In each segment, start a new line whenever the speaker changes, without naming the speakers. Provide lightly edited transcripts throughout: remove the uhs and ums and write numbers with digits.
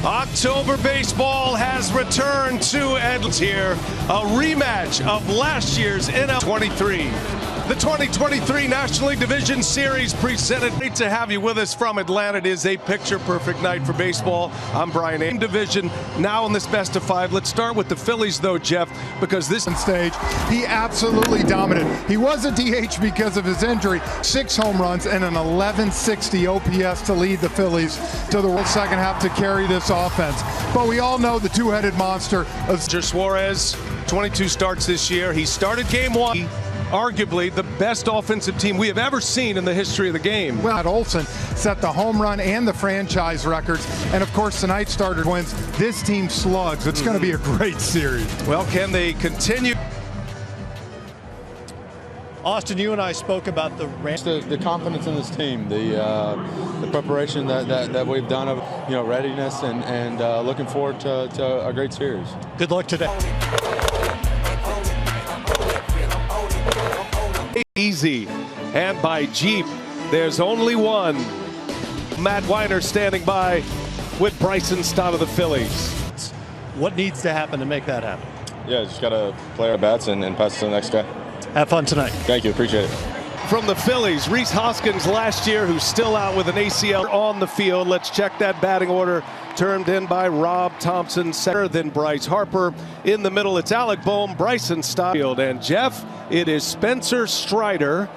October baseball has returned to Edmonds here. A rematch of last year's MLB 23. The 2023 National League Division Series presented. Great to have you with us from Atlanta. It is a picture-perfect night for baseball. I'm Brian A. Division now in this best of five. Let's start with the Phillies, though, Jeff, because this
stage, he absolutely dominated. He was a DH because of his injury. 6 home runs and an 1160 OPS to lead the Phillies to the second half to carry this offense. But we all know the two-headed monster of
Suarez. 22 starts this year. He started game 1. Arguably the best offensive team we have ever seen in the history of the game.
Well, Olsen set the home run and the franchise records. And of course, tonight starter wins. This team slugs. It's going to be a great series.
Well, can they continue?
Austin, you and I spoke about the
confidence in this team, the preparation that we've done, readiness, and looking forward to a great series.
Good luck today.
Easy, and by Jeep, there's only one. Matt Weiner standing by with Bryson Stott of the Phillies.
What needs to happen to make that happen?
Yeah, just got to play our bats and pass it to the next guy.
Have fun tonight.
Thank you, appreciate it.
From the Phillies, Rhys Hoskins last year, who's still out with an ACL on the field. Let's check that batting order. Turned in by Rob Thompson, center, then Bryce Harper. In the middle, it's Alec Bohm, Bryson Stott, and Jeff, it is Spencer Strider.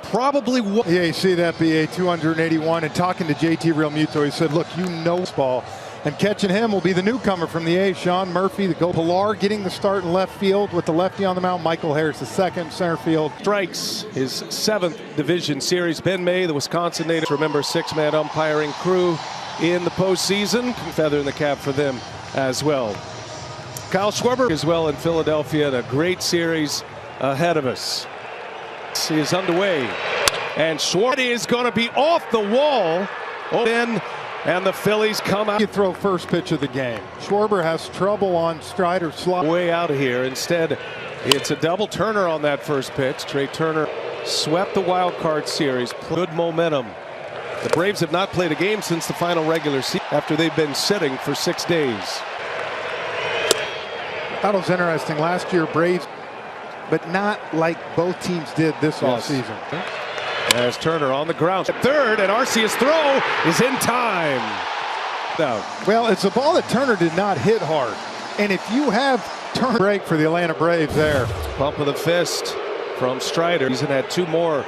Probably one.
Yeah, you see that BA 281, and talking to JT Realmuto, he said, look, you know this ball. And catching him will be the newcomer from the A's, Sean Murphy. The Pilar getting the start in left field with the lefty on the mound. Michael Harris, the second, center field.
Strikes his 7th division series. Ben May, the Wisconsin native, remember 6-man umpiring crew in the postseason. Feather in the cap for them as well. Kyle Schwarber as well in Philadelphia, and a great series ahead of us. This is underway, and Schwarber is going to be off the wall. And the Phillies come out.
You throw first pitch of the game. Schwarber has trouble on Strider's slot.
Way out of here. Instead, it's a double Turner on that first pitch. Trey Turner swept the wild card series. Good momentum. The Braves have not played a game since the final regular season after they've been sitting for 6 days.
That was interesting. Last year, Braves, but not like both teams did this offseason.
As Turner on the ground at third, and Arcia's throw is in time. No.
Well, it's a ball that Turner did not hit hard. And if you have Turner break for the Atlanta Braves there.
Bump of the fist from Strider. He's had 2 more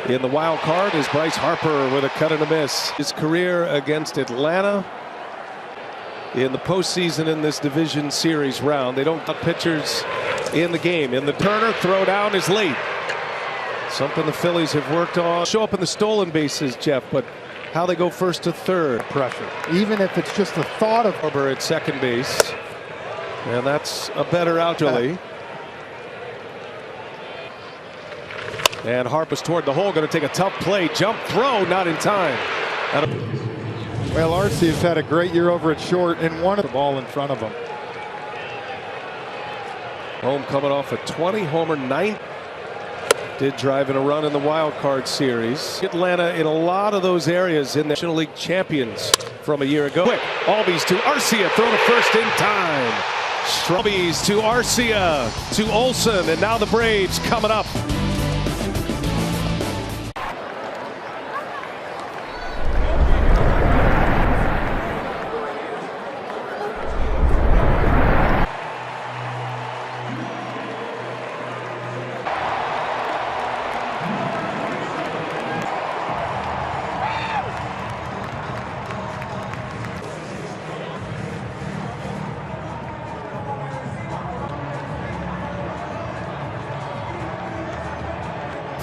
in the wild card is Bryce Harper with a cut and a miss. His career against Atlanta in the postseason in this division series round. They don't put pitchers in the game. And the Turner throw down is late. Something the Phillies have worked on. Show up in the stolen bases, Jeff, but how they go first to third.
Pressure. Even if it's just the thought of
Harper at second base. And that's a better outfield. And Harper's toward the hole, going to take a tough play. Jump throw, not in time.
Well, Arcia's had a great year over at short and one of the ball in front of him.
Home coming off a 20-homer 9. Did drive in a run in the wild card series. Atlanta in a lot of those areas in the National League champions from a year ago. Quick, Albies to Arcia, throw to first in time. Albies to Arcia, to Olsen, and now the Braves coming up.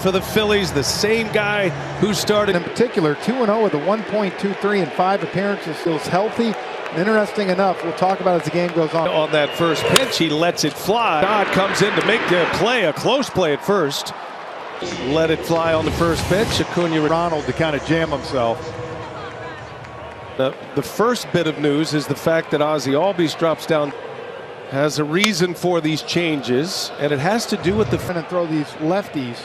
For the Phillies, the same guy who started
in particular 2-0 with a 1.23 and 5 appearances. Feels healthy. Interesting enough, we'll talk about as the game goes on.
On that first pitch, he lets it fly. Dodd comes in to make the play, a close play at first. Let it fly on the first pitch. Acuna
Ronald to kind of jam himself.
The first bit of news is the fact that Ozzie Albies drops down. Has a reason for these changes, and it has to do with the
and throw these lefties.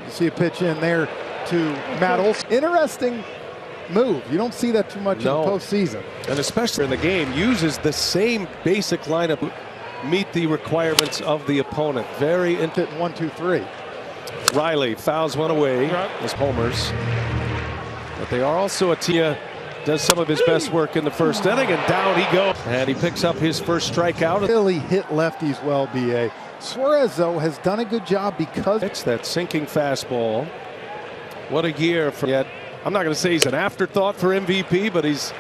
You see a pitch in there to Matt Olson. Interesting move. You don't see that too much in the postseason.
And especially in the game, uses the same basic lineup to meet the requirements of the opponent. Very
Hit 1, 2, 3.
Riley fouls one away as homers. But they are also a team does some of his best work in the first inning, and down he goes. And he picks up his first strikeout.
Philly hit lefties well, B.A. Suarez, though, has done a good job because
it's that sinking fastball. What a year for yet. I'm not going to say he's an afterthought for MVP, but he's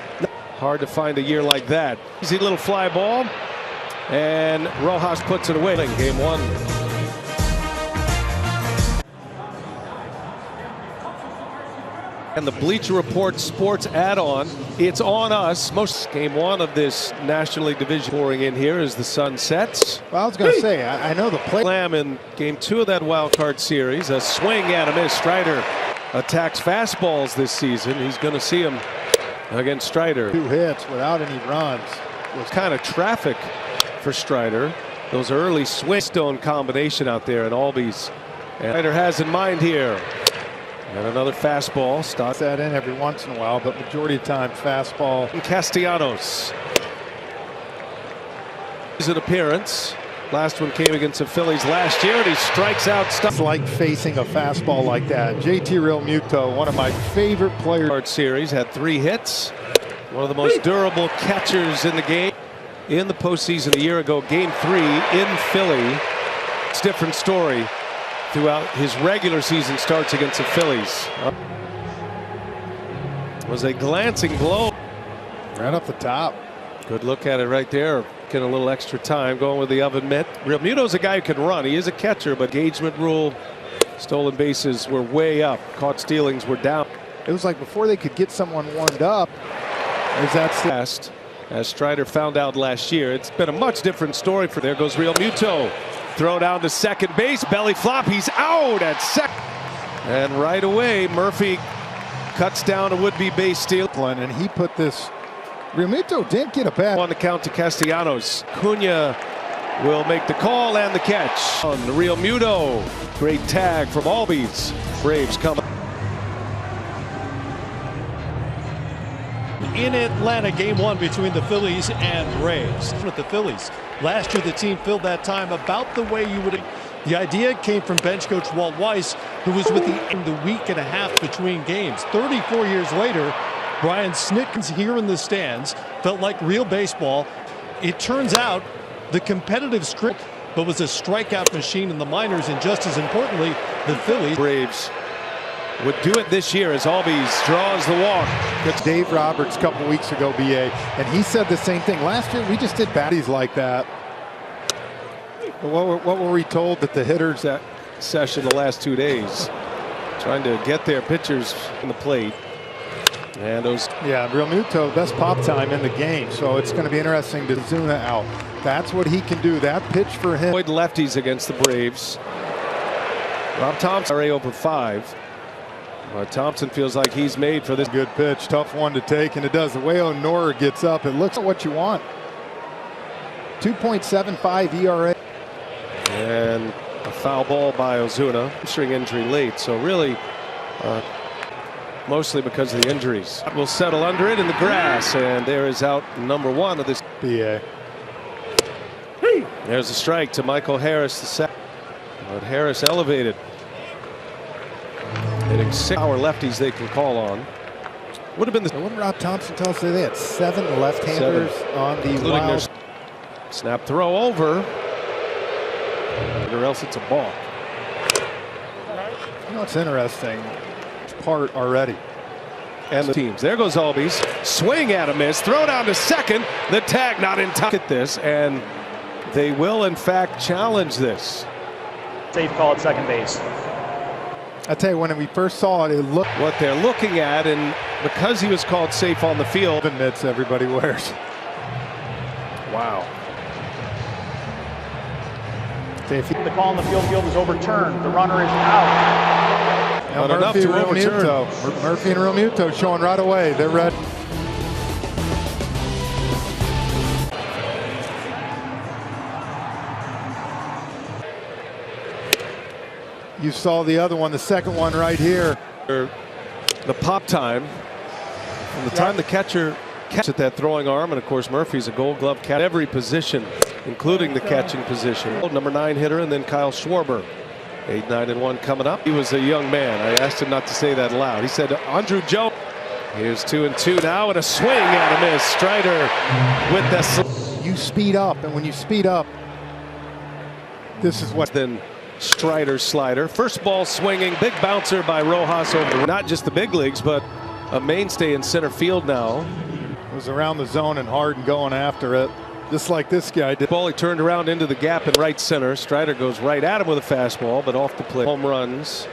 hard to find a year like that. Easy little fly ball, and Rojas puts it away. Game 1. And the Bleacher Report Sports add-on, it's on us. Most game 1 of this National League division pouring in here as the sun sets.
Well, I was going to say, I know the play.
Slam in game 2 of that wild card series. A swing and a miss. Strider attacks fastballs this season. He's going to see him against Strider.
2 hits without any runs.
Was kind of traffic for Strider. Those early swing stone combination out there in Albies. And Strider has in mind here. And another fastball.
Stops that in every once in a while, but majority of the time fastball.
And Castellanos. His appearance. Last one came against the Phillies last year, and he strikes out.
It's like facing a fastball like that. JT Realmuto, one of my favorite players.
Series had 3 hits. One of the most durable catchers in the game. In the postseason a year ago, game 3 in Philly. It's a different story throughout his regular season starts against the Phillies. Was a glancing blow.
Right off the top.
Good look at it right there. Getting a little extra time going with the oven mitt. Realmuto's a guy who can run. He is a catcher, but engagement rule, stolen bases were way up. Caught stealings were down.
It was like before they could get someone warmed up. Is that
fast? As Strider found out last year, it's been a much different story. For there goes Realmuto. Throw down to second base, belly flop, he's out at second. And right away, Murphy cuts down a would-be base steal.
And he put this, Realmuto didn't get a bat.
On the count to Castellanos. Cunha will make the call and the catch. On Realmuto, great tag from Albies. Braves come.
In Atlanta, game 1 between the Phillies and Braves. With the Phillies, last year the team filled that time about the way you would. The idea came from bench coach Walt Weiss, who was with the week and a half between games. 34 years later, Brian Snitken's here in the stands. Felt like real baseball. It turns out the competitive script, but was a strikeout machine in the minors, and just as importantly, the Phillies.
Braves would do it this year as Albies draws the walk.
It's Dave Roberts a couple weeks ago, BA, and he said the same thing. Last year we just did baddies like that. But what were we told that the hitters
that session the last 2 days trying to get their pitchers in the plate. And those.
Yeah, Realmuto, best pop time in the game, so it's going to be interesting to Zuna out. That's what he can do. That pitch for him.
Avoid lefties against the Braves. Rob Thompson over 5. Thompson feels like he's made for this.
Good pitch, tough one to take, and it does. The way O'Nora gets up, it looks like what you want. 2.75 ERA.
And a foul ball by Ozuna. Hamstring injury late, so really mostly because of the injuries. Will settle under it in the grass, and there is out number 1 of this.
BA.
There's a strike to Michael Harris the second. But Harris elevated. Hitting 6 power lefties they can call on. Would have been the.
What did Rob Thompson tell us today? They had 7 left-handers on the wild.
Snap throw over. Or else it's a ball.
You know what's interesting? Part already.
And the teams. There goes Albies. Swing at a miss. Throw down to second. The tag not in time. At this, and they will in fact challenge this.
Safe call at second base.
I tell you, when we first saw it, it looked
what they're looking at, and because he was called safe on the field.
Mitts everybody wears.
Wow.
The call on the field is overturned. The runner is out.
Now Murphy and Realmuto. Murphy and Realmuto showing right away. They're ready. You saw the other one, the second one right here.
The pop time. From the time the catcher at that throwing arm, and of course Murphy's a Gold Glove cat every position, including the catching position. Number 9 hitter, and then Kyle Schwarber. 8-9-1 coming up. He was a young man. I asked him not to say that loud. He said Andrew Jones. Here's 2-2 now, and a swing and a miss. Strider with the.
You speed up, and when you speed up, this is what.
Then Strider slider. First ball swinging, big bouncer by Rojas over not just the big leagues, but a mainstay in center field now.
Was around the zone and hard and going after it, just like this guy did.
Ball he turned around into the gap in right center. Strider goes right at him with a fastball, but off the plate. Home runs.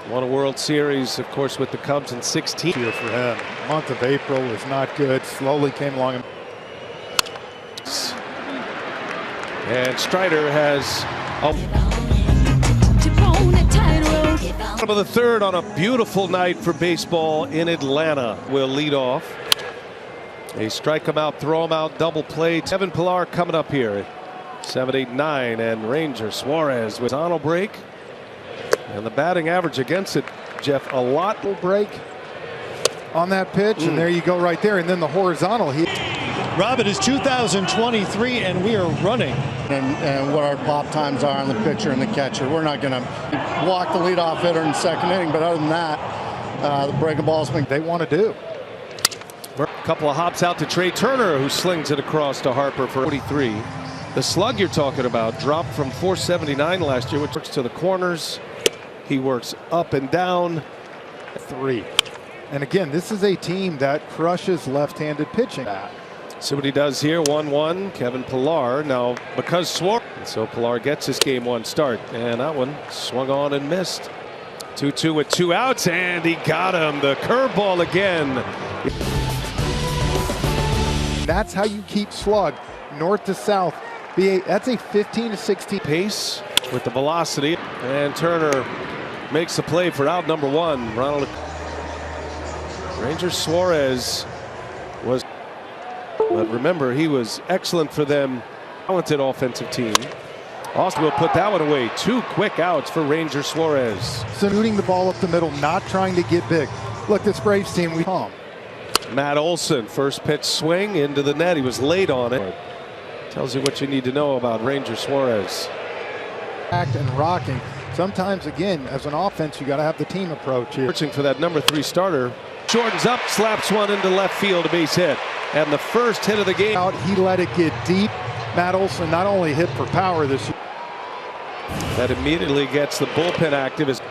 Won a World Series, of course, with the Cubs in 16.
Year for him. The month of April was not good. Slowly came along.
And Strider has bottom of the third on a beautiful night for baseball in Atlanta. Will lead off. They strike him out, throw him out, double play. Kevin Pillar coming up here. 7, 8, 9, and Ranger Suarez with horizontal break. And the batting average against it, Jeff, a lot will break
on that pitch, and there you go right there. And then the horizontal.
Rob, it is 2023, and we are running.
And what our pop times are on the pitcher and the catcher. We're not going to walk the leadoff hitter in the second inning, but other than that, the breaking balls they want to do.
A couple of hops out to Trey Turner, who slings it across to Harper for 43. The slug you're talking about dropped from 479 last year, which works to the corners. He works up and down.
3. And again, this is a team that crushes left-handed pitching.
See what he does here. 1-1. Kevin Pillar now because Suarez. So Pillar gets his game 1 start, and that one swung on and missed. 2-2 with 2 outs, and he got him. The curveball again.
That's how you keep slug north to south. That's a 15 to 16
pace with the velocity, and Turner makes the play for out number 1. Ranger Suarez was, but remember, he was excellent for them. Talented offensive team. Austin will put that one away. 2 quick outs for Ranger Suarez.
Shooting the ball up the middle, not trying to get big. Look, this Braves team, we calm.
Matt Olson, first pitch swing into the net. He was late on it. Tells you what you need to know about Ranger Suarez.
Act and rocking. Sometimes, again, as an offense, you got to have the team approach here.
Searching for that number 3 starter. Shortens up, slaps one into left field, a base hit. And the first hit of the game.
He let it get deep. Matt Olson not only hit for power this year.
That immediately gets the bullpen active. Is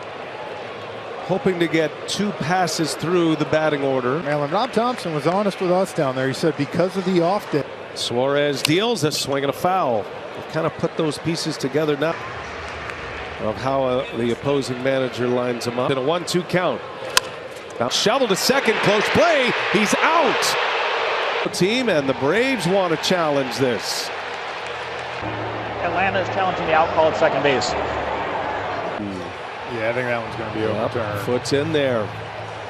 hoping to get 2 passes through the batting order.
Maryland. Rob Thompson was honest with us down there. He said because of the off day.
Suarez deals a swing and a foul. We've kind of put those pieces together now of how the opposing manager lines him up in a 1-2 count. Now shovel to second, close play. He's out. Team, and the Braves want to challenge this.
Atlanta is challenging the out call at second base.
Yeah, I think that one's going to be overturned.
Foot's in there.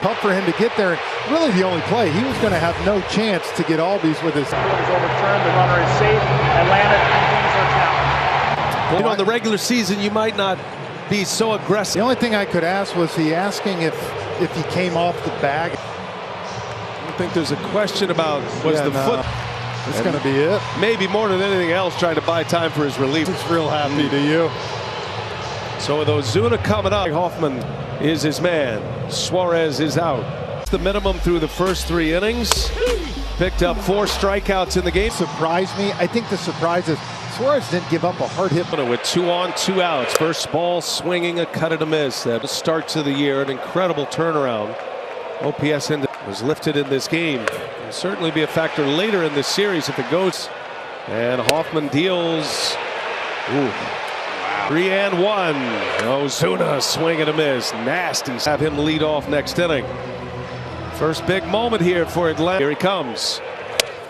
Tough for him to get there. Really the only play. He was going to have no chance to get Albies with his.
Field is overturned. The runner is safe. Atlanta continues their challenge.
You know, in the regular season, you might not be so aggressive.
The only thing I could ask was he asking if he came off the bag.
I don't think there's a question about was the foot.
That's going to be it.
Maybe more than anything else, trying to buy time for his relief.
He's real happy to you.
So with Ozuna coming up, Hoffman is his man. Suarez is out. The minimum through the first 3 innings. Picked up 4 strikeouts in the game.
Surprised me. I think the surprise is Suarez didn't give up a hard hit.
With 2 on, 2 outs. First ball swinging, a cut and a miss. That starts of the year, an incredible turnaround. OPS was lifted in this game. Will certainly be a factor later in this series if it goes. And Hoffman deals. 3-1. Ozuna swing and a miss. Nasty. Have him lead off next inning. First big moment here for Atlanta. Here he comes.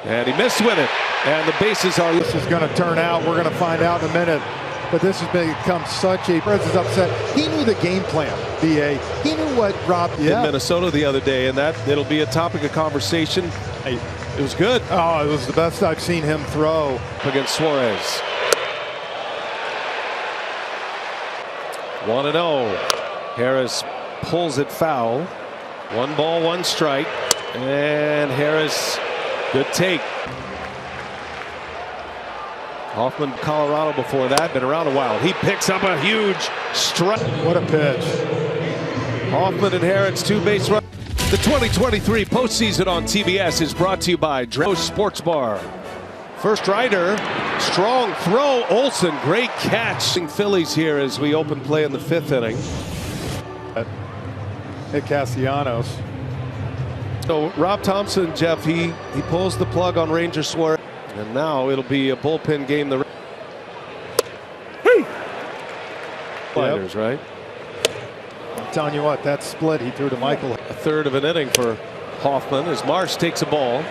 And he missed with it. And the bases are.
This is going to turn out. We're going to find out in a minute. But this has become such a. Perez is upset. He knew the game plan, BA. He knew what Rob.
In Minnesota the other day, and that it'll be a topic of conversation. Hey, it was good.
Oh, it was the best I've seen him throw
against Suarez. 1-0. Harris pulls it foul. 1 ball, 1 strike. And Harris, good take. Hoffman, Colorado before that, been around a while. He picks up a huge strike.
What a pitch.
Hoffman and Harris, two base runs. The 2023 postseason on TBS is brought to you by Dro's Sports Bar. First rider, strong throw. Olsen, great catch. Phillies here as we open play in the 5th inning.
Hit Castellanos.
So Rob Thompson, Jeff, he pulls the plug on Ranger Suarez. And now it'll be a bullpen game. The Sliders, right?
I'm telling you what, that split he threw to Michael.
A third of an inning for Hoffman as Marsh takes a ball.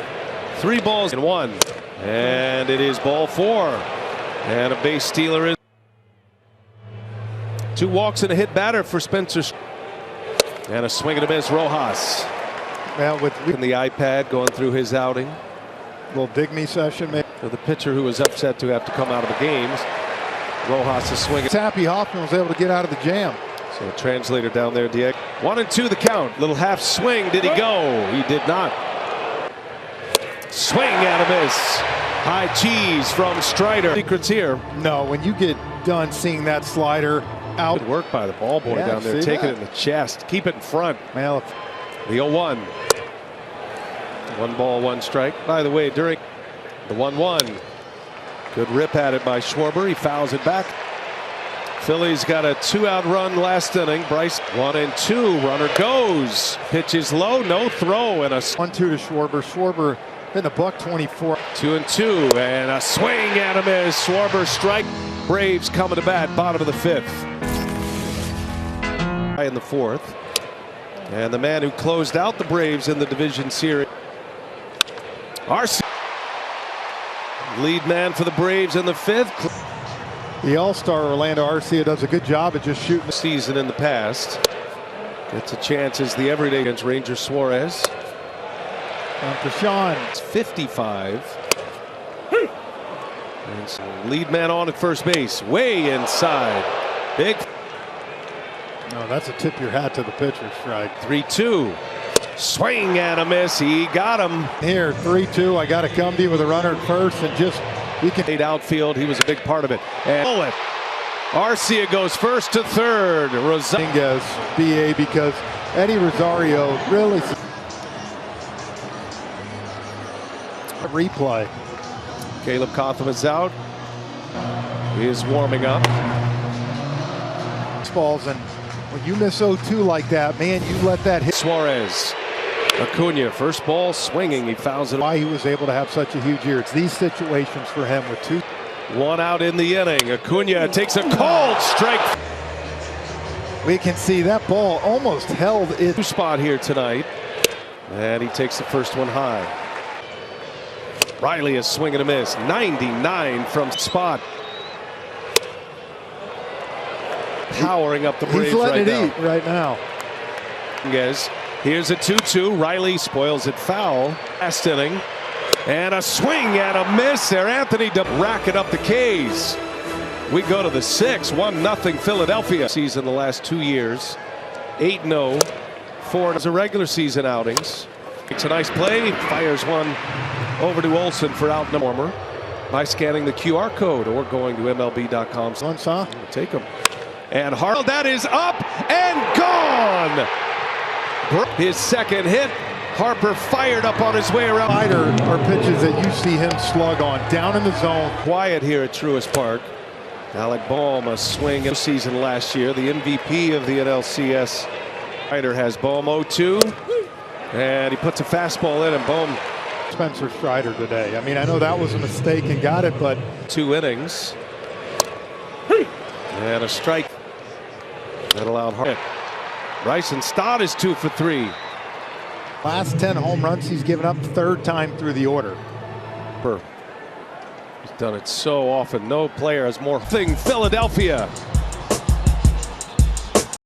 3 balls in 1. And it is ball 4. And a base stealer is 2 walks and a hit batter for Spencer. And a swing and a miss, Rojas.
Well, with
in the iPad going through his outing.
little dig me session. Maybe.
For the pitcher who was upset to have to come out of the games. Rojas is swinging.
Happy Hoffman was able to get out of the jam.
So a translator down there, Diego. 1-2 the count. Little half swing. Did he go? He did not. Swing and a miss. High cheese from Strider. Secrets here.
No, when you get done seeing that slider out.
Good work by the ball boy down there. Taking it in the chest. Keep it in front.
Well,
the 0-1. 1 ball, 1 strike. By the way, during the 1-1, good rip at it by Schwarber. He fouls it back. Phillies got a 2-out run last inning. Bryce 1-2. Runner goes. Pitches low. No throw. And a
1-2 to Schwarber. Schwarber in the $124.
2-2. And a swing and a miss. Schwarber strike. Braves coming to bat. Bottom of the 5th. In the 4th. And the man who closed out the Braves in the division series. Arce. Lead man for the Braves in the 5th.
The All-Star Orlando Arcia does a good job at just shooting.
Season in the past. Gets a chance as the everyday against Ranger Suarez.
And for Sean.
It's 55. And so lead man on at first base. Way inside. Big.
No, that's a tip your hat to the pitcher strike.
3-2. Swing and a miss. He got him.
Here, 3-2. I got to come to you with a runner at first and just.
He can outfield. He was a big part of it. And Arcia goes first to third.
Rodriguez, BA, because Eddie Rosario really. Replay.
Caleb Cotham is out. He is warming up.
Balls, and when you miss 0-2 like that, man, you let that hit.
Suarez. Acuna, first ball swinging. He fouls it.
Why he was able to have such a huge year. It's these situations for him with 2.
1 out in the inning. Acuna takes a cold strike.
We can see that ball almost held it.
Spot here tonight. And he takes the first one high. Riley is swinging a miss. 99 from spot. Powering up the Braves
He's letting
right
it eat right now.
Here's a 2-2. Riley spoils it foul. Last inning. And a swing and a miss there. Anthony racking up the K's. We go to the 6th. 1-0 Philadelphia. Season the last 2 years. 8-0. 4 as a regular season outings. It's a nice play. Fires one over to Olsen for out no warmer by scanning the QR code or going to MLB.com. Take them. And Harrell, that is up and gone. His second hit. Harper fired up on his way around.
Are pitches that you see him slug on down in the zone.
Quiet here at Truist Park. Alec Bohm, a swing in the season last year, the MVP of the NLCS. Strider has Bohm 0-2, and he puts a fastball in, and Bohm.
Spencer Strider today. I mean, I know that was a mistake and got it, but
2 innings. And a strike that allowed Harper. Bryson Stott is 2 for 3.
Last 10 home runs he's given up, 3rd time through the order.
He's done it so often. No player has more. Philadelphia